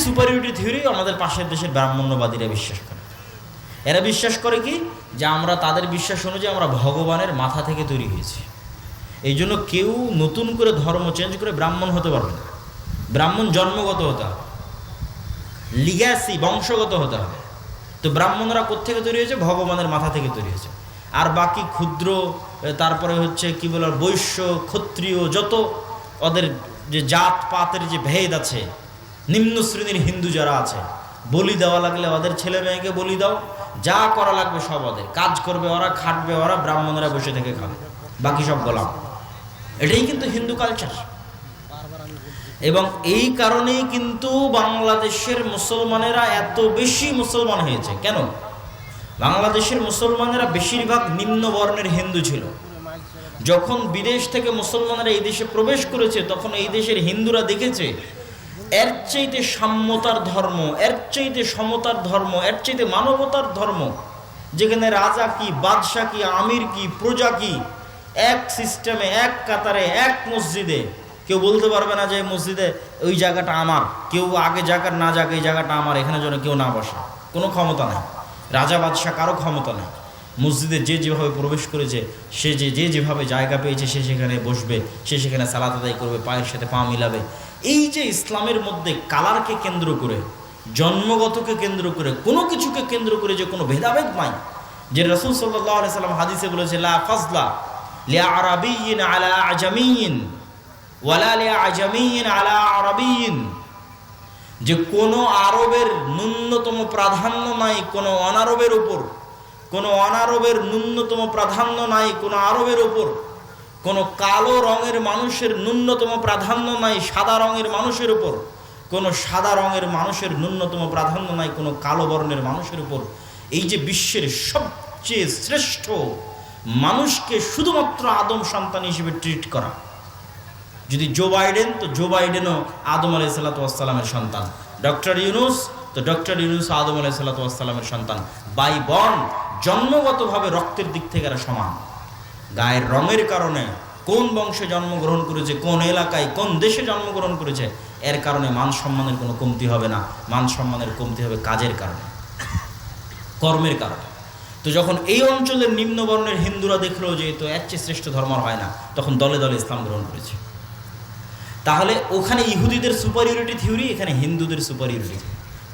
Superiority theory আমাদের পাশের দেশের ব্রাহ্মণ্যবাদীরা বিশ্বাস করে। এরা বিশ্বাস করে কি, যে আমরা তাদের বিশ্বাস অনুযায়ী আমরা ভগবানের মাথা থেকে তৈরি হয়েছি। এই জন্য কেউ নতুন করে ধর্ম চেঞ্জ করে ব্রাহ্মণ হতে পারবে না। ব্রাহ্মণ জন্মগত হতে হবে, লিগ্যাসি বংশগত হতে হবে। তো ব্রাহ্মণরা কোত্থেকে তৈরি হয়েছে? ভগবানের মাথা থেকে তৈরি হয়েছে। আর বাকি ক্ষুদ্র, তারপরে হচ্ছে কি বলে বৈশ্য, ক্ষত্রিয়, যত ওদের যে জাত পাতের যে ভেদ আছে, নিম্ন শ্রেণীর হিন্দু যারা আছে, বলি দেওয়া লাগলে ওদের ছেলে মেয়েকে বলি দাও, যা করা লাগবে সব ওদের, কাজ করবে ওরা, খাটবে ওরা, ব্রাহ্মণরা বসে থেকে খাবে, বাকি সব গোলাম। এটাই কিন্তু হিন্দু কালচার। এবং এই কারণেই কিন্তু বাংলাদেশের মুসলমানেরা এত বেশি মুসলমান হয়েছে। কেন? বাংলাদেশের মুসলমানেরা বেশিরভাগ নিম্ন বর্ণের হিন্দু ছিল। যখন বিদেশ থেকে মুসলমানেরা এই দেশে প্রবেশ করেছে, তখন এই দেশের হিন্দুরা দেখেছে এর চাইতে সাম্যতার ধর্ম, এর চাইতে সমতার ধর্ম, এর চাইতে মানবতার ধর্ম, যেখানে রাজা কি, বাদশাহ কি, আমির কি, প্রজা কি, এক সিস্টেমে, এক কাতারে, এক মসজিদে, কেউ বলতে পারবে না যে মসজিদে ওই জায়গাটা আমার, কেউ আগে জায়গার না যাক, এই জায়গাটা আমার, এখানে যেন কেউ না বসে, কোনো ক্ষমতা নেই। রাজা বাদশাহ কারো ক্ষমতা নেই। মসজিদে যে যেভাবে প্রবেশ করেছে, সে যেভাবে জায়গা পেয়েছে, সে সেখানে বসবে, সে সেখানে সালাত আদায় করবে, পায়ের সাথে পা মিলাবে। এই যে ইসলামের মধ্যে কালারকে কেন্দ্র করে, জন্মগতকে কেন্দ্র করে, কোনো কিছুকে কেন্দ্র করে যে কোনো ভেদাভেদ নাই, যে রাসূল সাল্লাল্লাহু আলাইহি সাল্লাম হাদিসে বলেছে, লা ফাজলা লিআরাবিয়্যিন আলা আজামিয়্যিন ওয়ালা লিআজামিয়্যিন আলা আরাবিয়্যিন, যে কোনো আরবের ন্যূনতম প্রাধান্য নাই কোনো অনারবের উপর, কোনো অনারবের ন্যূনতম প্রাধান্য নাই কোনো আরবের উপর, কোনো কালো রঙের মানুষের ন্যূনতম প্রাধান্য নাই সাদা রঙের মানুষের উপর, কোনো সাদা রঙের মানুষের ন্যূনতম প্রাধান্য নাই কোনো কালো বর্ণের মানুষের উপর। এই যে বিশ্বের সবচেয়ে শ্রেষ্ঠ মানুষকে শুধুমাত্র আদম সন্তান হিসেবে ট্রিট করা। যদি জো বাইডেন, তো জো বাইডেনও আদম আলাইহিসসালাতু ওয়াসসালামের সন্তান। ডক্টর ইউনুস, তো ডক্টর ইউনুস আদম আলাইহিসসালাতু ওয়াসসালামের সন্তান। বাই বর্ন, জন্মগতভাবে রক্তের দিক থেকে এরা সমান। গায়ের রঙের কারণে, কোন বংশে জন্মগ্রহণ করেছে, কোন এলাকায়, কোন দেশে জন্মগ্রহণ করেছে, এর কারণে মান সম্মানের কোনো কমতি হবে না। মান সম্মানের কমতি হবে কাজের কারণে, কর্মের কারণে। তো যখন এই অঞ্চলের নিম্নবর্ণের হিন্দুরা দেখলো যে তো এর চেয়ে শ্রেষ্ঠ ধর্ম হয় না, তখন দলে দলে ইসলাম গ্রহণ করেছে। তাহলে ওখানে ইহুদিদের সুপারিয়রিটি থিওরি, এখানে হিন্দুদের সুপারিয়রিটি।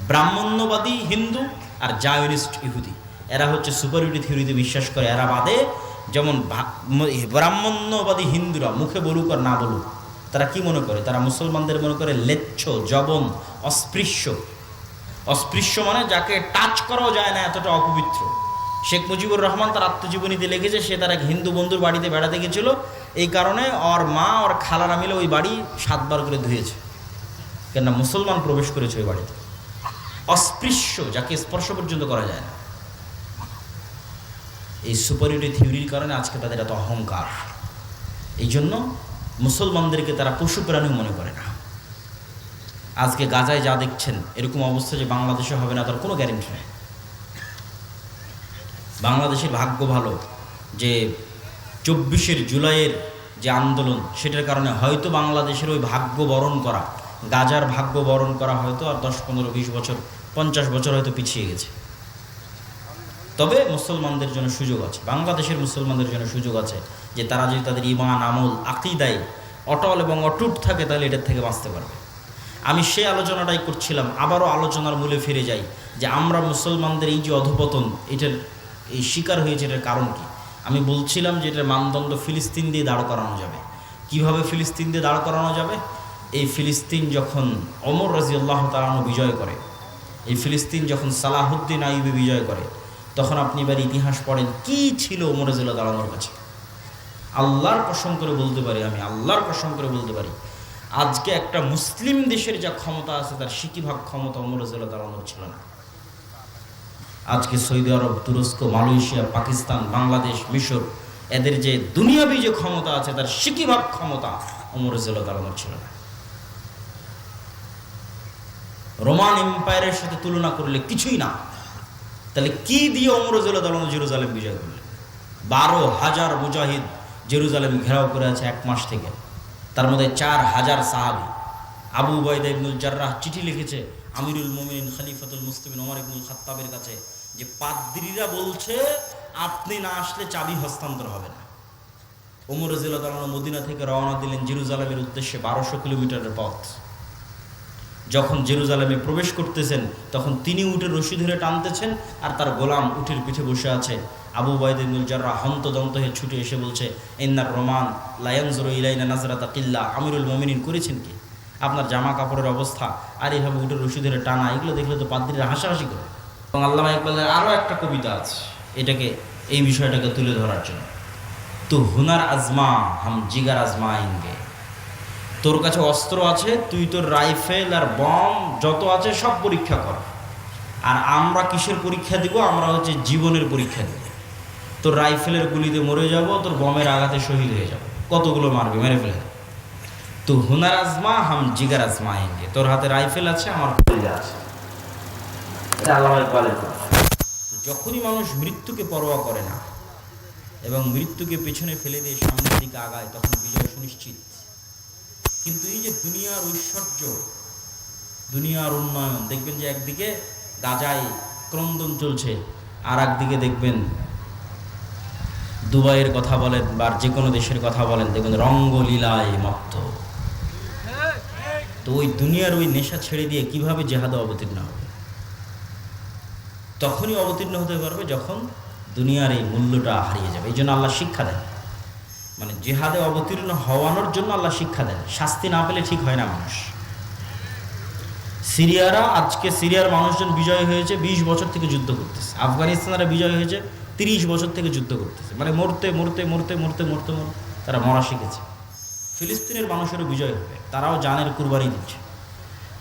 ব্রাহ্মণ্যবাদী হিন্দু আর জায়নিস্ট ইহুদি, এরা হচ্ছে সুপারিয়রিটি থিওরিতে বিশ্বাস করে। এরা বাদে, যেমন ব্রাহ্মণ্যবাদী হিন্দুরা মুখে বলুক আর না বলুক, তারা কি মনে করে? তারা মুসলমানদের মনে করে লেচ্ছ, জবন, অস্পৃশ্য। অস্পৃশ্য মানে যাকে টাচ করাও যায় না, এতটা অপবিত্র। শেখ মুজিবুর রহমান তার আত্মজীবনীতে লিখেছে, সে তার এক হিন্দু বন্ধুর বাড়িতে বেড়াতে গেছিল, এই কারণে ওর মা ওর খালারা মিলে ওই বাড়ি 7 বার করে ধুয়েছে, কেননা মুসলমান প্রবেশ করেছে ওই বাড়িতে। অস্পৃশ্য, যাকে স্পর্শ পর্যন্ত করা যায় না। এই সুপারিয়রিটি থিওরির কারণে আজকে তাদের এত অহংকার। এই জন্য মুসলমানদেরকে তারা পশু প্রাণী মনে করে না। আজকে গাজায় যা দেখছেন, এরকম অবস্থা যে বাংলাদেশে হবে না তার কোনো গ্যারেন্টি নেই। বাংলাদেশের ভাগ্য ভালো যে 24 জুলাইয়ের যে আন্দোলন, সেটার কারণে হয়তো বাংলাদেশের ওই ভাগ্য বরণ করা, গাজার ভাগ্য বরণ করা হয়তো আর 10, 15, 20 বছর, 50 বছর হয়তো পিছিয়ে গেছে। তবে মুসলমানদের জন্য সুযোগ আছে, বাংলাদেশের মুসলমানদের জন্য সুযোগ আছে, যে তারা যদি তাদের ঈমান, আমল, আকীদায় অটল এবং অটুট থাকে, তাহলে এটার থেকে বাঁচতে পারবে। আমি সেই আলোচনাটাই করছিলাম, আবারও আলোচনার মূলে ফিরে যাই, যে আমরা মুসলমানদের এই যে অধঃপতন, এটার এই শিকার হয়েছে, এটার কারণ কি? আমি বলছিলাম যে এটার মানদণ্ড ফিলিস্তিন দিয়ে দাঁড় করানো যাবে। কিভাবে ফিলিস্তিন দিয়ে দাঁড় করানো যাবে? এই ফিলিস্তিন যখন ওমর রাদিয়াল্লাহু তাআলা আনহু বিজয় করে, এই ফিলিস্তিন যখন সালাহুদ্দিন আইয়ুবী বিজয় করে, তখন আপনি এবার ইতিহাস পড়েন কি ছিল ওমর রাদিয়াল্লাহু তাআলা আনহুর কাছে। আল্লাহর কসম করে বলতে পারি, আমি আল্লাহর কসম করে বলতে পারি, আজকে একটা মুসলিম দেশের যা ক্ষমতা আছে, তার 60% ক্ষমতা ওমর রাদিয়াল্লাহু তাআলা আনহুর ছিল না। আজকে সৌদি আরব, তুরস্ক, মালয়েশিয়া, পাকিস্তান, বাংলাদেশ, মিশর, এদের যে দুনিয়াবি যে ক্ষমতা আছে, তার 60% ক্ষমতা ওমর রাদিয়াল্লাহু তাআলা আনহুর ছিল না। রোমান এম্পায়ারের সাথে তুলনা করলে কিছুই না। তাহলে কি দিয়ে ওমর রাদিয়াল্লাহু তাআলা জেরুজালেম বিজয় করলেন? 12,000 মুজাহিদ জেরুজালেম ঘেরাও করে আছে 1 মাস থেকে, তার মধ্যে 4,000 সাহাবী। আবু উবাইদা ইবনুল জাররাহ চিঠি লিখেছে, আমিরুল মুমিনিন খলিফাতুল মুসলিমিন ওমর ইবনুল খাত্তাবের কাছে যে পাদ্রীরা বলছে আপনি না আসলে চাবি হস্তান্তর হবে না। ওমর রাদিয়াল্লাহু তাআলা মদিনা থেকে রওনা দিলেন জেরুজালেমের উদ্দেশ্যে 1200 কিলোমিটারের পথ। যখন জেরুজালেমে প্রবেশ করতেছেন তখন তিনি উটের রশি ধরে টানতেছেন আর তার গোলাম উটের পিঠে বসে আছে। আবু উবাইদা ইবনুল জাররাহ হন্তদন্ত হয়ে ছুটে এসে বলছে, ইন্নার রোমান লা ইয়ানজুরু ইলাইনা নাজরাতা কিল্লা, আমিরুল মুমিনিন করেছেন কি? আপনার জামা কাপড়ের অবস্থা আর এইভাবে উটের রশি ধরে টানা, এগুলো দেখলে তো পাদ্রীরা হাসাহাসি করে। এবং আল্লামা ইকবালের আরও একটা কবিতা আছে এটাকে, এই বিষয়টাকে তুলে ধরার জন্য। তো হুনার আজমা হাম জিগার আজমায়েঙ্গে, তোর কাছে অস্ত্র আছে, তুই তোর রাইফেল আর বম যত আছে সব পরীক্ষা কর, আর আমরা কিসের পরীক্ষা দিব? আমরা হচ্ছে জীবনের পরীক্ষা দিব। তোর রাইফেলের গুলিতে মরে যাব, তোর বমের আঘাতে শহীদ হয়ে যাব, কতগুলো মারবে মেরে ফেলে। তো হুনার আজমা হাম জিগার আজমায়েঙ্গে, তোর হাতে রাইফেল আছে, আমার কলিজা আছে। এটা আল্লামা ইকবালের কথা। যখনই মানুষ মৃত্যুকে পরোয়া করে না এবং মৃত্যুকে পেছনে ফেলে দিয়ে সামনের দিকে আগায়, তখন বিজয় সুনিশ্চিত। কিন্তু এই যে দুনিয়ার ঐশ্বর্য, দুনিয়ার উন্নয়ন, দেখবেন যে একদিকে গাজায় ক্রন্দন চলছে, আর একদিকে দেখবেন দুবাইয়ের কথা বলেন বা যে কোনো দেশের কথা বলেন, দেখবেন রঙ্গলীলায় মত্ত। তো ওই দুনিয়ার ওই নেশা ছেড়ে দিয়ে কিভাবে জেহাদে অবতীর্ণ হবে? তখনই অবতীর্ণ হতে পারবে যখন দুনিয়ার এই মূল্যটা হারিয়ে যাবে। এই জন্য আল্লাহ শিক্ষা দেন, মানে জেহাদে অবতীর্ণ হওয়ানোর জন্য আল্লাহ শিক্ষা দেন। শাস্তি না পেলে ঠিক হয় না মানুষ। সিরিয়ারা, আজকে সিরিয়ার মানুষজন বিজয় হয়েছে 20 বছর থেকে যুদ্ধ করতেছে। আফগানিস্তানেরা বিজয় হয়েছে 30 বছর থেকে যুদ্ধ করতেছে, মানে মরতে মরতে মরতে মরতে মরতে মরতে তারা মরা শিখেছে। ফিলিস্তিনের মানুষেরও বিজয় হবে, তারাও জানের কুরবানি দিচ্ছে।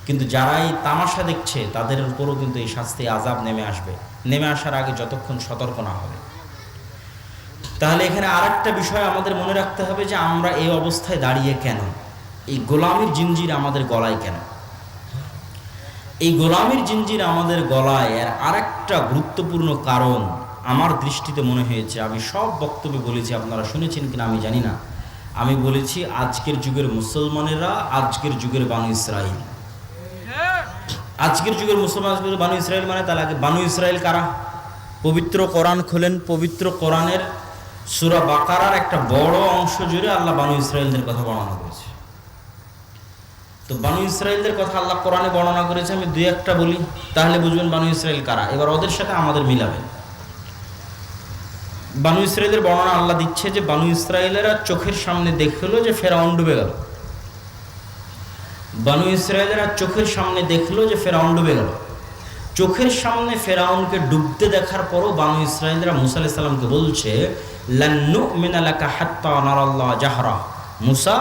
কিন্তু যারা এই তামাশা দেখছে তাদের উপরও কিন্তু এই শাস্তি আযাব নেমে আসবে, নেমে আসার আগে যতক্ষণ সতর্ক না হবে। তাহলে এখানে আরেকটা বিষয় আমাদের মনে রাখতে হবে যে আমরা এই অবস্থায় দাঁড়িয়ে কেন? এই গোলামির জিঞ্জির আমাদের গলায় কেন? এই গোলামির জিঞ্জির আমাদের গলায় এর আরেকটা গুরুত্বপূর্ণ কারণ আমার দৃষ্টিতে মনে হয়েছে, আমি সব বক্তব্যে বলেছি, আপনারা শুনেছেন কিনা আমি জানি না, আমি বলেছি আজকের যুগের মুসলমানেরা আজকের যুগের বানু ইসরাইল। আজকের যুগের মুসলমান বানু ইসরাইল মানে তাহলে আগে বানু ইসরাইল কারা? পবিত্র কোরআন খোলেন, পবিত্র কোরআনের সূরা বাকারার একটা বড় অংশ জুড়ে আল্লাহ বানু ইসরাইলদের কথা বর্ণনা করেছে। তো বানু ইসরাইলদের কথা আল্লাহ কোরআনে বর্ণনা করেছে, আমি দুই একটা বলি তাহলে বুঝবেন বানু ইসরাইল কারা। এবার ওদের সাথে আমাদের মিলাবেন। বানু ইসরাইলের বর্ণনা আল্লাহ দিচ্ছে যে বানু ইসরাইলেরা চোখের সামনে দেখলো যে ফেরাউন ডুবে গেল। বানু ইসরাইলেরা চোখের সামনে দেখলো যে ফেরাউন ডুবে গেল। চোখের সামনে ফেরাউনকে ডুবতে দেখার পরও বানু ইসরাইলরা মুসা আলাইহিস সালামকে বলছে, লান নুমিনা লাকা হাত্তা নারাল্লাহ জাহরা, মুসা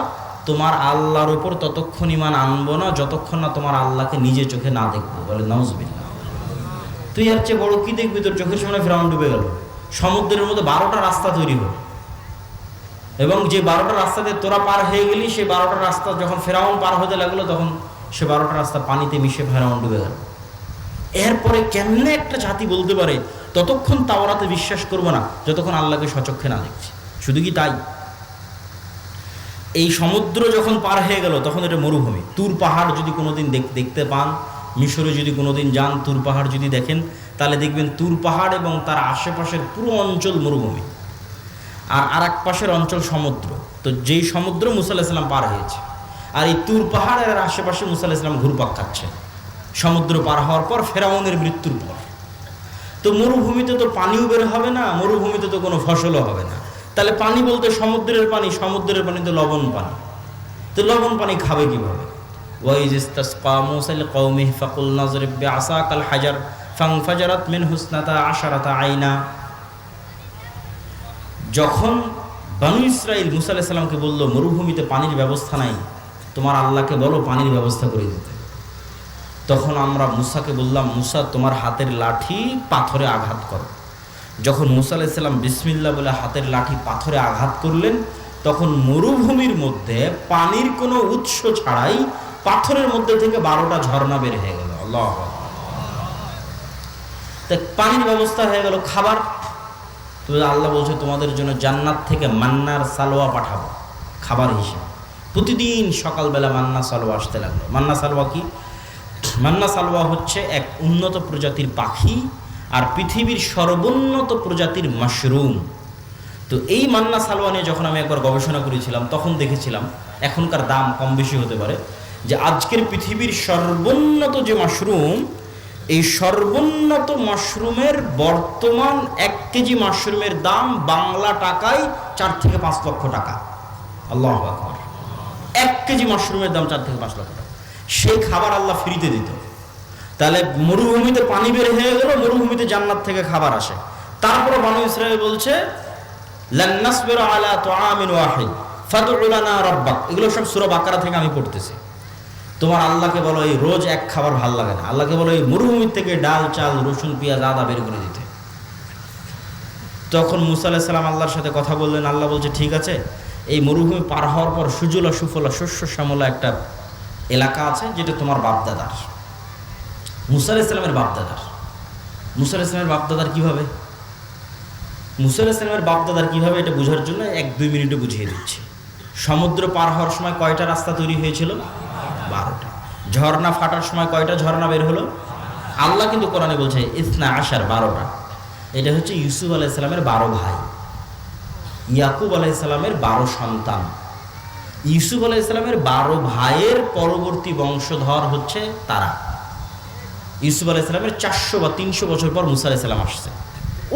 তোমার আল্লাহর উপর ততক্ষণ ঈমান আনবো না যতক্ষণ না তোমার আল্লাহকে নিজে চোখে না দেখবো। বলে নাউজুবিল্লাহ, তুই আর চেয়ে বড় কি দেখবি? তোর চোখের সামনে ফেরাউন ডুবে গেল, সমুদ্রের মধ্যে 12টা রাস্তা তৈরি হলো, এবং যে 12টা রাস্তাতে তোরা পার হয়ে গেলি, সেই 12টা রাস্তা যখন ফেরাউন পার হতে লাগলো তখন সে 12টা রাস্তা পানিতে মিশে ফেরাউন ডুবে গেল। এরপরে কেমনে একটা জাতি বলতে পারে ততক্ষণ তাওরাতে বিশ্বাস করবো না যতক্ষণ আল্লাহকে সচক্ষে না দেখছি? শুধু কি তাই, এই সমুদ্র যখন পার হয়ে গেল তখন এটা মরুভূমি। তুর পাহাড় যদি কোনোদিন দেখতে পান, মিশরে যদি কোনোদিন যান, তুর পাহাড় যদি দেখেন, তাহলে দেখবেন তুর পাহাড় এবং তার আশেপাশের পুরো অঞ্চল মরুভূমি, আর এক পাশের অঞ্চল সমুদ্র। তো যেই সমুদ্র মুসা আলাইহিস সালাম পার হয়েছে, আর এই তুর পাহাড়ের আশেপাশে মুসা আলাইহিস সালাম ঘুরপাক খাচ্ছে সমুদ্র পার হওয়ার পর, ফেরাউনের মৃত্যুর পর। তো মরুভূমিতে তো পানিও বের হবে না, মরুভূমিতে তো কোনো ফসলও হবে না। তাহলে পানি বলতে সমুদ্রের পানি, সমুদ্রের পানি তো লবণ পানি, তো লবণ পানি খাবে কিভাবে? ওয়াইজ ইসতাসকা মূসা লিকওমিহি ফাকুলনা যরিব বিআসাকাল হাজার ফানফাজারাত মিনহু ইসনাতা আশারাতা আইনা। যখন বানু ইসরাইল মুসা আলাইহিস সালামকে বলল মরুভূমিতে পানির ব্যবস্থা নাই, তোমার আল্লাহকে বলো পানির ব্যবস্থা করে দিতে, তখন আমরা মুসাকে বললাম, মুসা তোমার হাতের লাঠি পাথরে আঘাত করো। যখন মুসা আলাইহিস সালাম বিসমিল্লাহ বলে হাতের লাঠি পাথরে আঘাত করলেন, তখন মরুভূমির মধ্যে পানির কোনো উৎস ছাড়াই পাথরের মধ্যে থেকে 12টা ঝর্ণা বের হয়ে গেল। আল্লাহু আকবার। তাই পানির ব্যবস্থা হয়ে গেল। খাবার, তো আল্লাহ বলছে তোমাদের জন্য জান্নাত থেকে মান্নার সালোয়া পাঠাবো খাবার হিসেবে। প্রতিদিন সকালবেলা মান্না সালোয়া আসতে লাগলো। মান্না সালোয়া কি? মান্না সালওয়া হচ্ছে এক উন্নত প্রজাতির পাখি আর পৃথিবীর সর্বোন্নত প্রজাতির মাশরুম। তো এই মান্না সালওয়া নিয়ে যখন আমি একবার গবেষণা করেছিলাম তখন দেখেছিলাম, এখনকার দাম কম বেশি হতে পারে, যে আজকের পৃথিবীর সর্বোন্নত যে মাশরুম, এই সর্বোন্নত মাশরুমের বর্তমান 1 কেজি মাশরুমের দাম বাংলা টাকায় 4 থেকে 5 লক্ষ টাকা। আল্লাহু আকবার। 1 কেজি মাশরুমের দাম 4 থেকে 5 লক্ষ টাকা। সেই খাবার আল্লাহ ফ্রিতে দিত। তাহলে মরুভূমিতে পানি বের হয়ে গেল, মরুভূমিতে জান্নাত থেকে খাবার আসে। তারপরে বনু ইসরাঈল বলছে লান নাসবিরা আলা তুআমিন ওয়াহিদ ফাদউ লানা রাব্বাক। এগুলো সব সূরা বাকারা থেকে আমি পড়তেছি। তোমার আল্লাহকে বলো এই রোজ এক খাবার ভাল লাগে না, আল্লাহকে বলো এই মরুভূমির থেকে ডাল চাল রসুন পেঁয়াজ আদা বের করে দিতে। তখন মুসা আলাইহিস সালাম আল্লাহর সাথে কথা বললেন। আল্লাহ বলছে ঠিক আছে, এই মরুভূমি পার হওয়ার পর সুজলা সুফলা শস্য শ্যামলা একটা এলাকা আছে যেটা তোমার বাপদাদার, মুসা আলাইহিস সালামের বাপদাদার। মুসা আলাইহিস সালামের বাপদাদার কীভাবে? মুসা আলাইহিস সালামের বাপদাদার কীভাবে এটা বোঝার জন্য 1-2 মিনিটে বুঝিয়ে দিচ্ছি। সমুদ্র পার হওয়ার সময় কয়টা রাস্তা তৈরি হয়েছিল? 12টা। ঝর্ণা ফাটার সময় কয়টা ঝর্ণা বের হলো? আল্লাহ কিন্তু কোরআনে বলছে ইসনা আশার, 12টা। এটা হচ্ছে ইউসুফ আলাইহিস সালামের 12 ভাই, ইয়াকুব আলাইহিস সালামের 12 সন্তান। ইউসুফ আলাইহিস সালামের 12 ভাইয়ের পরবর্তী বংশধর হচ্ছে তারা। ইউসুফ আলাইহিস সালামের 400 বা 300 বছর পর মুসা আলাইহিস সালাম আসছে।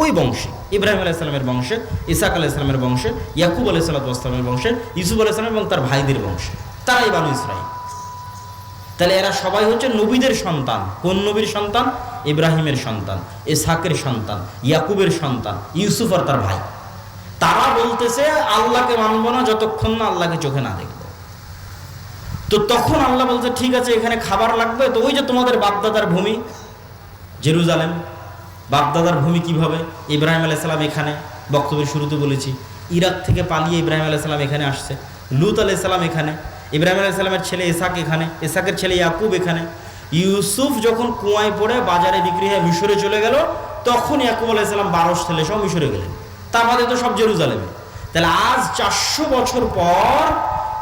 ওই বংশে ইব্রাহিম আলাইহিস সালামের বংশে, ইসাক আলাইহিস সালামের বংশে, ইয়াকুব আলাইহিস সালামের বংশে, ইউসুফ আলাইহিস সালাম এবং তার ভাইদের বংশে, তারাই বনু ইসরাঈল। তাহলে এরা সবাই হচ্ছে নবীদের সন্তান। কোন নবীর সন্তান? ইব্রাহিমের সন্তান, ইসহাকের সন্তান, ইয়াকুবের সন্তান, ইউসুফ আর তার ভাই। তারা বলতেছে আল্লাহকে মানবো না যতক্ষণ না আল্লাহকে চোখে না দেখব। তো তখন আল্লাহ বলছে ঠিক আছে, এখানে খাবার লাগবে। তো ওই যে তোমাদের বাপদাদার ভূমি জেরুজালেম, বাপদাদার ভূমি কিভাবে? ইব্রাহিম আলাইহিস সালাম এখানে, বক্তব্যের শুরুতে বলেছি, ইরাক থেকে পালিয়ে ইব্রাহিম আলাইহিস সালাম এখানে আসছে। লূত আলাইহিস সালাম এখানে, ইব্রাহিম আলাইহিস সালামের ছেলে ইসহাক এখানে, ইসহাকের ছেলে ইয়াকুব এখানে। ইউসুফ যখন কুয়ায় পড়ে বাজারে বিক্রি হয়ে মিশরে চলে গেল, তখন ইয়াকুব আলাইহিস সালাম 12 ছেলে সব মিশরে গেলেন। তার মধ্যে তো সব জেরুজালেমে। তাহলে আজ 400 বছর পর,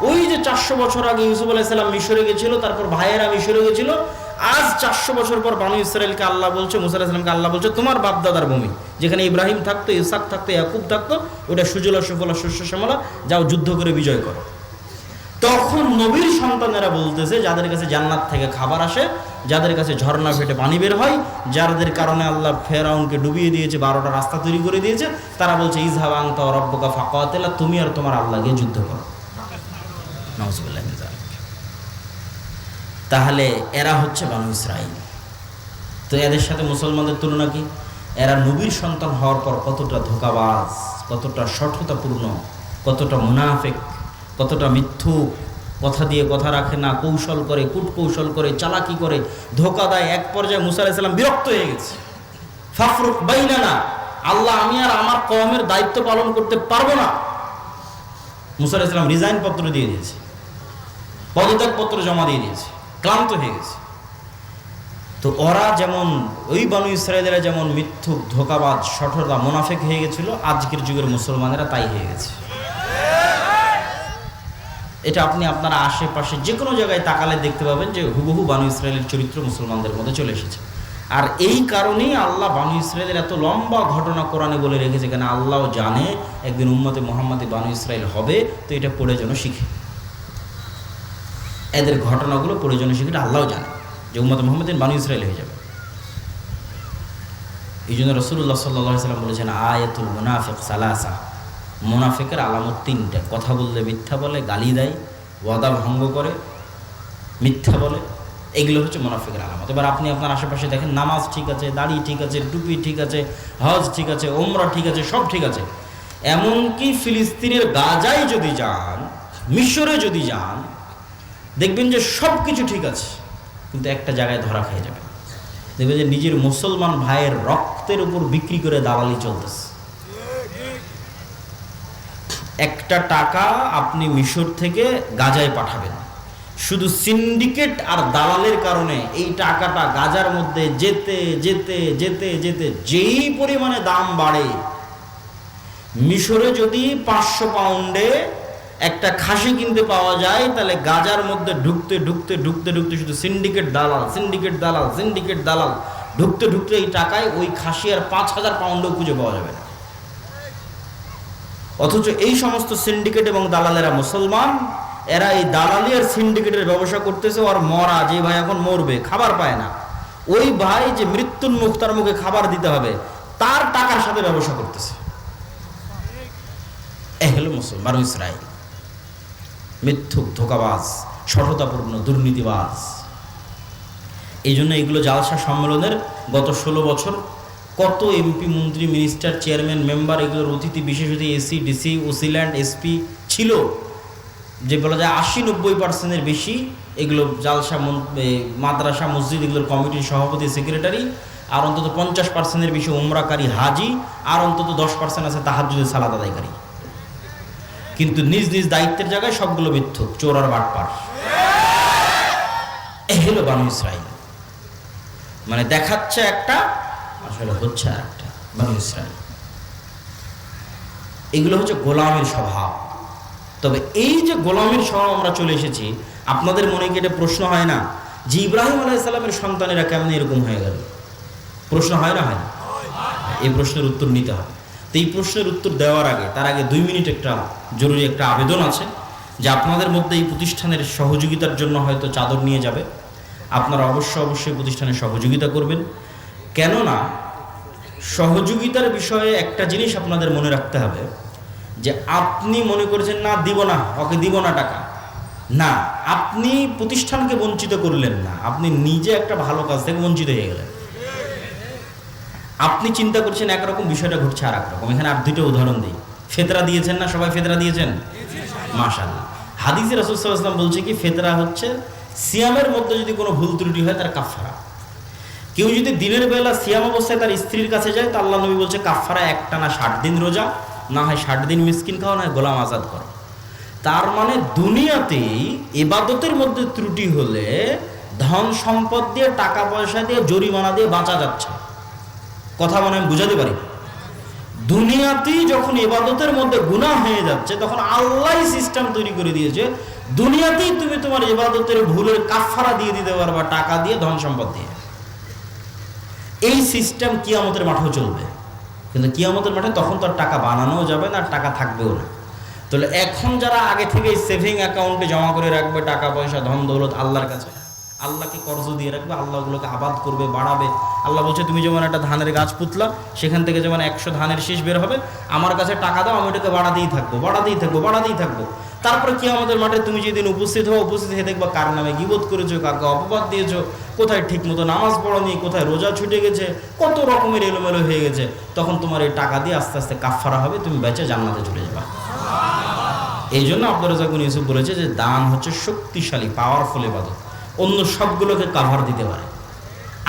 ওই যে 400 বছর আগে ইউসুফ আলাইহিস সালাম মিশরে গেছিল, তারপর ভাইয়েরা মিশরে গেছিল, আজ 400 বছর পর বনু ইসরাঈলকে আল্লাহ বলছে, মুসা আলাইহিস সালামকে আল্লাহ বলছে তোমার বাপদাদার ভূমি, যেখানে ইব্রাহিম থাকতো, ইসহাক থাকতো, ইয়াকুব থাকতো, ওটা সুজলা সুফলা শস্য শ্যামলা, যাও যুদ্ধ করে বিজয় করো। তখন নবীর সন্তানেরা বলতেছে যাদের কাছে জান্নাত থেকে খাবার আসে, যাদের কাছে ঝর্ণা ফেটে পানি বের হয়, যাদের কারণে আল্লাহ ফেরাউনকে ডুবিয়ে দিয়েছে, 12টা রাস্তা তৈরি করে দিয়েছে, তারা বলছে ইযহাব আনতা ওয়া রাব্বুকা ফাকাতিলা, তুমি আর তোমার আল্লাহ গিয়ে যুদ্ধ করো। নাউযুবিল্লাহ মিন যালিক। তাহলে এরা হচ্ছে বনু ইসরাঈল। তো এদের সাথে মুসলমানদের তুলনা কি? এরা নবীর সন্তান হওয়ার পর কতটা ধোঁকাবাজ, কতটা শঠতাপূর্ণ, কতটা মুনাফিক, কতটা মিথ্যুক, কথা দিয়ে কথা রাখে না, কৌশল করে, কূটকৌশল করে, চালাকি করে, ধোঁকা দেয়। এক পর্যায়ে মুসা আলাইহিস সালাম বিরক্ত হয়ে গেছে। ফাফরুক বাইনানা, আল্লাহ আমি আর আমার কওমের দায়িত্ব পালন করতে পারবো না। মুসা আলাইহিস সালাম রিজাইন পত্র দিয়ে দিয়েছে, পদত্যাগ পত্র জমা দিয়ে দিয়েছে, ক্লান্ত হয়ে গেছে। তো ওরা যেমন, ওই বনু ইসরাঈলেরা যেমন মিথ্যুক, ধোঁকাবাজ, শঠতা, মুনাফিক হয়ে গেছিল, আজকের যুগের মুসলমানেরা তাই হয়ে গেছে। এটা আপনি আপনার আশেপাশে যে কোনো জায়গায় তাকালে দেখতে পাবেন যে হুবহু বনু ইসরাঈলের চরিত্র মুসলমানদের মধ্যে চলে এসেছে। আর এই কারণেই আল্লাহ বনু ইসরাঈলের এত লম্বা ঘটনা কোরআনে বলে রেখেছে, কেন আল্লাহও জানে একদিন উম্মতে মুহাম্মাদি বনু ইসরাঈল হবে। তো এটা পড়ে যেন শিখে, এদের ঘটনাগুলো পড়ে যেন শিখে, এটা আল্লাহও জানে যে উম্মতে মুহাম্মাদি বনু ইসরাঈল হয়ে যাবে। এই জন্য রাসূলুল্লাহ সাল্লাল্লাহু আলাইহি ওয়াসাল্লাম বলেছেন আয়াতুল মুনাফিক সালাসা, মুনাফিকের আলামত 3টা। কথা বললে মিথ্যা বলে, গালি দেয়, ওয়াদা ভঙ্গ করে, মিথ্যা বলে, এগুলো হচ্ছে মুনাফিকের আলামত। এবার আপনি আপনার আশেপাশে দেখেন, নামাজ ঠিক আছে, দাড়ি ঠিক আছে, টুপি ঠিক আছে, হজ ঠিক আছে, ওমরা ঠিক আছে, সব ঠিক আছে। এমনকি ফিলিস্তিনের গাজায় যদি যান, মিশরে যদি যান, দেখবেন যে সব কিছু ঠিক আছে, কিন্তু একটা জায়গায় ধরা খেয়ে যাবে। দেখবেন যে নিজের মুসলমান ভাইয়ের রক্তের উপর বিক্রি করে দালালি চলতেছে। একটা টাকা আপনি মিশর থেকে গাজায় পাঠাবেন, শুধু সিন্ডিকেট আর দালালের কারণে এই টাকাটা গাজার মধ্যে যেতে যেতে যেতে যেতে যেই পরিমাণে দাম বাড়ে, মিশরে যদি 500 পাউন্ডে একটা খাসি কিনতে পাওয়া যায়, তাহলে গাজার মধ্যে ঢুকতে ঢুকতে ঢুকতে ঢুকতে শুধু সিন্ডিকেট দালাল, সিন্ডিকেট দালাল, সিন্ডিকেট দালাল, ঢুকতে ঢুকতে এই টাকায় ওই খাসি আর 5,000 পাউন্ডও খুঁজে পাওয়া যাবে না। অথচ এই সমস্ত সিন্ডিকেট এবং দালালেরা মুসলমান, এরা এই দালালি আর সিন্ডিকেটের ব্যবসা করতেছে। আর মরা যে ভাই এখন মরবে, খাবার পায় না, ওই ভাই যে মৃত্যুর মুখ, তার মুখে খাবার দিতে হবে, তার টাকার সাথে ব্যবসা করতেছে। এ হলো মুসলমান ইসরায়েল, মিথ্যুক, ধোঁকাবাজ, সততাপূর্ণ, দুর্নীতিবাজ। এই জন্য এগুলো জালসা সম্মেলনের গত 16 বছর কত এমপি, মন্ত্রী, মিনিস্টার, চেয়ারম্যান, মেম্বার, এগুলোর অতিথি বিশেষ অতিথি, এসি, ডিসি, ওসিল্যান্ড, এসপি ছিল, যে বলা যায় 80-90% বেশি এগুলো জালসা, মাদ্রাসা, মসজিদ, এগুলোর কমিটির সভাপতি, সেক্রেটারি, আর অন্তত 50% বেশি উমরাকারী হাজি, আর অন্তত 10% আছে তাহাজ্জুদের সালাত আদায়কারী। কিন্তু নিজ নিজ দায়িত্বের জায়গায় সবগুলো মিথ্যুক, চোর আর বাটপার। এই হলো বানু ইসরাইল, মানে দেখাচ্ছে একটা, আসলে হচ্ছে আর একটা। বানু ইসরাইল এগুলো হচ্ছে গোলামের স্বভাব। তবে এই যে গোলামের স্বভাব আমরা চলে এসেছি, আপনাদের মনে কি এটা প্রশ্ন হয় না যে ইব্রাহিম আলাইহিস সালামের সন্তানেরা কেমন এরকম হয়ে গেল? প্রশ্ন হয় না? হয় না? এই প্রশ্নের উত্তর নিতে হয়। তো এই প্রশ্নের উত্তর দেওয়ার আগে, তার আগে 2 মিনিট একটা জরুরি একটা আবেদন আছে, যে আপনাদের মধ্যে এই প্রতিষ্ঠানের সহযোগিতার জন্য হয়তো চাদর নিয়ে যাবে, আপনারা অবশ্যই প্রতিষ্ঠানের সহযোগিতা করবেন। কেননা সহযোগিতার বিষয়ে একটা জিনিস আপনাদের মনে রাখতে হবে, যে আপনি মনে করেছেন না দিব না, ওকে দিব না টাকা, না, আপনি প্রতিষ্ঠানকে বঞ্চিত করলেন না, আপনি নিজে একটা ভালো কাজ থেকে বঞ্চিত হয়ে গেলেন। আপনি চিন্তা করছেন একরকম, বিষয়টা ঘটছে আর একরকম। এখানে আর 2টা উদাহরণ দিই। ফেতরা দিয়েছেন না সবাই? ফেতরা দিয়েছেন? মাশাআল্লাহ। হাদিসে রাসূল সাল্লাল্লাহু আলাইহি ওয়াসাল্লাম বলছে কি, ফেতরা হচ্ছে সিয়ামের মধ্যে যদি কোনো ভুল ত্রুটি হয় তার কাফারা। কেউ যদি দিনের বেলা সিয়াম অবস্থায় তার স্ত্রীর কাছে যায়, তা আল্লাহ নবী বলছে কাফারা একটানা 60 দিন রোজা, না হয় 60 দিন মিসকিন খাওয়া, না হয় গোলাম আজাদ করো। তার মানে দুনিয়াতেই ইবাদতের মধ্যে ত্রুটি হলে ধন সম্পদ দিয়ে, টাকা পয়সা দিয়ে, জরিমানা দিয়ে বাঁচা যাচ্ছে। কথা মনে আমি বুঝাতে পারি? দুনিয়াতেই যখন ইবাদতের মধ্যে গুনাহ হয়ে যাচ্ছে, তখন আল্লাহ সিস্টেম তৈরি করে দিয়েছে, দুনিয়াতেই তুমি তোমার ইবাদতের ভুলের কাফারা দিয়ে দিতে পারবা, টাকা দিয়ে, ধন সম্পদ দিয়ে। এই সিস্টেম কিয়ামতের মাঠেও চলবে। কিন্তু কিয়ামতের মাঠে তখন তো আর টাকা বানানোও যাবে না, আর টাকা থাকবেও না। তাহলে এখন যারা আগে থেকে সেভিং অ্যাকাউন্টে জমা করে রাখবে টাকা পয়সা, ধন দৌলত আল্লাহর কাছে, আল্লাহকে কর্জ দিয়ে রাখবে, আল্লাহ ওগুলোকে আবাদ করবে, বাড়াবে। আল্লাহ বলছে তুমি যেমন একটা ধানের গাছ পুতলা, সেখান থেকে যেমন 100 ধানের শীষ বের হবে, আমার কাছে টাকা দাও, আমি ওটাকে বাড়াতেই থাকবো, বাড়াতেই থাকবো, বাড়াতেই থাকবো। তারপরে কিয়ামতের মাঠে তুমি যেদিন উপস্থিত হও, উপস্থিত হয়ে দেখবা কার নামে গীবত করেছো, কাকে অপবাদ দিয়েছো, কোথায় ঠিক মতো নামাজ পড়নি, কোথায় রোজা ছুটে গেছে, কত রকমের এলোমেলো হয়ে গেছে। তখন তোমার এই টাকা দিয়ে আস্তে আস্তে কাফারা হবে, তুমি বেঁচে জান্নাতে চলে যাবা। এই জন্য আব্দুর রাজ্জাক বিন ইউসুফ বলেছে যে দান হচ্ছে শক্তিশালী, পাওয়ারফুল ইবাদত, অন্য সবগুলোকে কাভার দিতে পারে।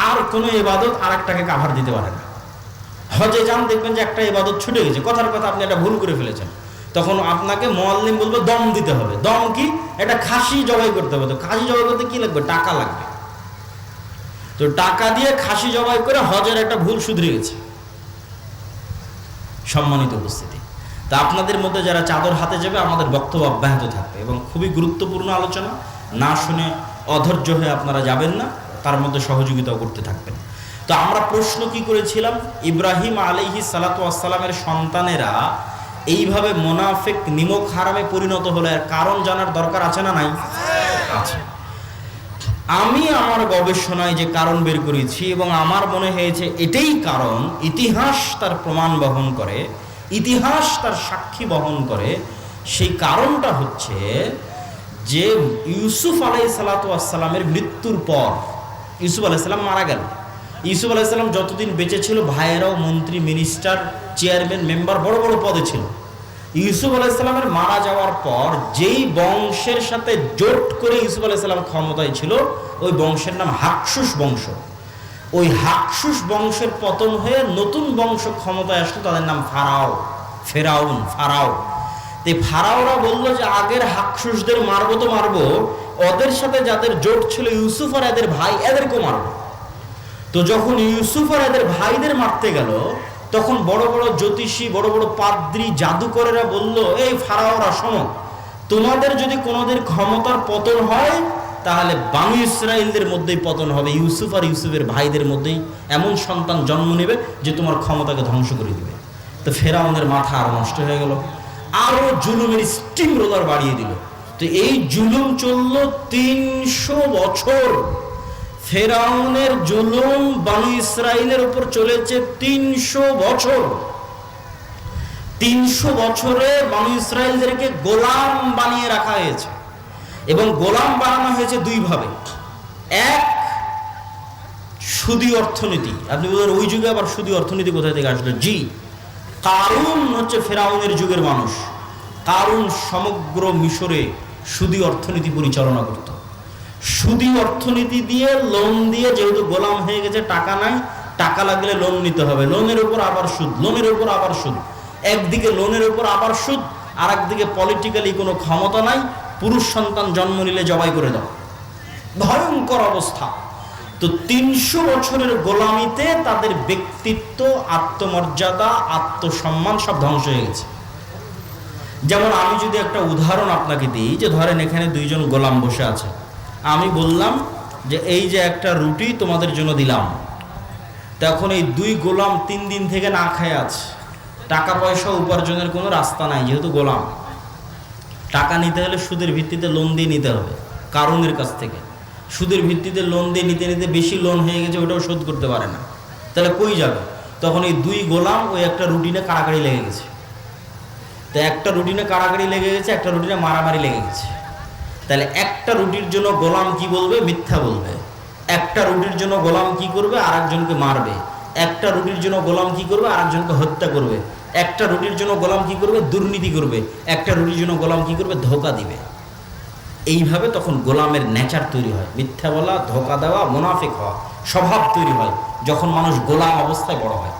আর কোনো ইবাদত আর একটাকে কাভার দিতে পারে না। হজে যান, দেখবেন যে একটা ইবাদত ছুটে গেছে, কথার কথা আপনি একটা ভুল করে ফেলেছেন, তখন আপনাকে মুআল্লিম বলবে দম দিতে হবে। দম কি? একটা খাসি জবাই করতে হবে। তো খাসি জবাই করতে কি লাগবে? টাকা লাগবে। তো টাকা দিয়ে খাসি জবাই করে হজের একটা ভুল শুধরে গেছে। সম্মানিত উপস্থিতি, তা আপনাদের মধ্যে যারা চাদর হাতে যাবে, আমাদের বক্তব্য অব্যাহত থাকবে এবং খুবই গুরুত্বপূর্ণ আলোচনা, না শুনে অধৈর্য হয়ে আপনারা যাবেন না, তার মধ্যে সহযোগিতাও করতে থাকবেন। তো আমরা প্রশ্ন কি করেছিলাম, ইব্রাহিম আলাইহিস সালাতু ওয়াস সালামের সন্তানেরা এইভাবে মুনাফিক, নিমক হারামে পরিণত হলো, এর কারণ জানার দরকার আছে না নাই? আছে। আমি আমার গবেষণায় যে কারণ বের করেছি, এবং আমার মনে হয়েছে এটাই কারণ, ইতিহাস তার প্রমাণ বহন করে, ইতিহাস তার সাক্ষী বহন করে। সেই কারণটা হচ্ছে যে ইউসুফ আলাইহিসসালাতু ওয়াস সালামের মৃত্যুর পর, ইউসুফ আলাইহিস সালাম মারা গেল। ইউসুফ আলাইহিস সালাম যতদিন বেঁচে ছিল, ভাইয়েরাও মন্ত্রী, মিনিস্টার, চেয়ারম্যান, মেম্বার, বড় বড় পদে ছিল। ইউসুফ আলাইহিস সালামের মারা যাওয়ার পর যেই বংশের সাথে জোট করে ইউসুফ আলাইহিস সালাম ক্ষমতায় ছিল, ওই বংশের নাম হাকসুস বংশ। ওই হাকসুস বংশের পতন হয়ে নতুন বংশ ক্ষমতায় আসলো, তাদের নাম ফেরাউন, ফারাও। এই ফারাওরা বললো যে আগের হাকসুসদের মারবো তো মারবো, ওদের সাথে যাদের জোট ছিল ইউসুফ আর এদের ভাই, এদেরকেও মারবো। তো যখন ইউসুফ আর এদের ভাইদের মারতে গেল, তখন বড় বড় জ্যোতিষী, বড় বড় পাদ্রী, জাদুকরেরা বলল, এই ফারাওরা শোনো, তোমাদের যদি কোনোদের ক্ষমতার পতন হয় তাহলে বানু ইসরাইলদের মধ্যেই পতন হবে, ইউসুফ আর ইউসুফের ভাইদের মধ্যেই এমন সন্তান জন্ম নেবে যে তোমার ক্ষমতাকে ধ্বংস করে দিবে। তো ফেরাউনের মাথা আরো নষ্ট হয়ে গেল, আরো জুলুমের স্টিম রোলার বাড়িয়ে দিল। তো এই জুলুম চলল 300 বছর। ফেরাউনের জুলুম বানু ইসরাইলের উপর চলেছে 300 বছর। 300 বছরে বানু ইসরাইলদেরকে গোলাম বানিয়ে রাখা হয়েছে, এবং গোলাম বানানো হয়েছে দুই ভাবে। এক, সুদী অর্থনীতি। আপনি বলেন ওই যুগে আবার সুদী অর্থনীতি কোথায় থেকে আসলো? জি, কারুন হচ্ছে ফেরাউনের যুগের মানুষ। কারুন সমগ্র মিশরে সুদী অর্থনীতি পরিচালনা করত। সুদী অর্থনীতি দিয়ে, লোন দিয়ে, যেহেতু গোলাম হয়ে গেছে, টাকা নাই, টাকা লাগলে লোন নিতে হবে, লোনের উপর আবার সুদ, লোনের উপর আবার সুদ। একদিকে লোনের উপর আবার সুদ, আর একদিকে পলিটিক্যালি কোনো ক্ষমতা নাই, পুরুষ সন্তান জন্ম নিলে জবাই করে দাও, ভয়ঙ্কর অবস্থা। তো 300 বছরের গোলামিতে তাদের ব্যক্তিত্ব, আত্মমর্যাদা, আত্মসম্মান সব ধ্বংস হয়ে গেছে। যেমন আমি যদি একটা উদাহরণ আপনাকে দিই, যে ধরেন এখানে দুইজন গোলাম বসে আছে, আমি বললাম যে এই যে একটা রুটি তোমাদের জন্য দিলাম, তখন এই দুই গোলাম 3 দিন থেকে না খেয়ে আছে, টাকা পয়সা উপার্জনের কোনো রাস্তা নাই, যেহেতু গোলাম। টাকা নিতে হলে সুদের ভিত্তিতে লোন দিয়ে নিতে হবে কারুনের কাছ থেকে। সুদের ভিত্তিতে লোন দিয়ে নিতে নিতে বেশি লোন হয়ে গেছে, ওটাও শোধ করতে পারে না, তাহলে কই যাবে? তখন এই দুই গোলাম ওই একটা রুটিনে কাড়াকাড়ি লেগে গেছে। তো একটা রুটিনে কাড়াকাড়ি লেগে গেছে, একটা রুটিনে মারামারি লেগে গেছে। তাহলে একটা রুটির জন্য গোলাম কি বলবে? মিথ্যা বলবে। একটা রুটির জন্য গোলাম কি করবে? আরেকজনকে মারবে। একটা রুটির জন্য গোলাম কি করবে? আরেকজনকে হত্যা করবে। একটা রুটির জন্য গোলাম কি করবে? দুর্নীতি করবে। একটা রুটির জন্য গোলাম কি করবে? ধোঁকা দিবে। এইভাবে তখন গোলামের নেচার তৈরি হয়, মিথ্যা বলা, ধোঁকা দেওয়া, মুনাফিক হওয়া স্বভাব তৈরি হয় যখন মানুষ গোলাম অবস্থায় বড় হয়।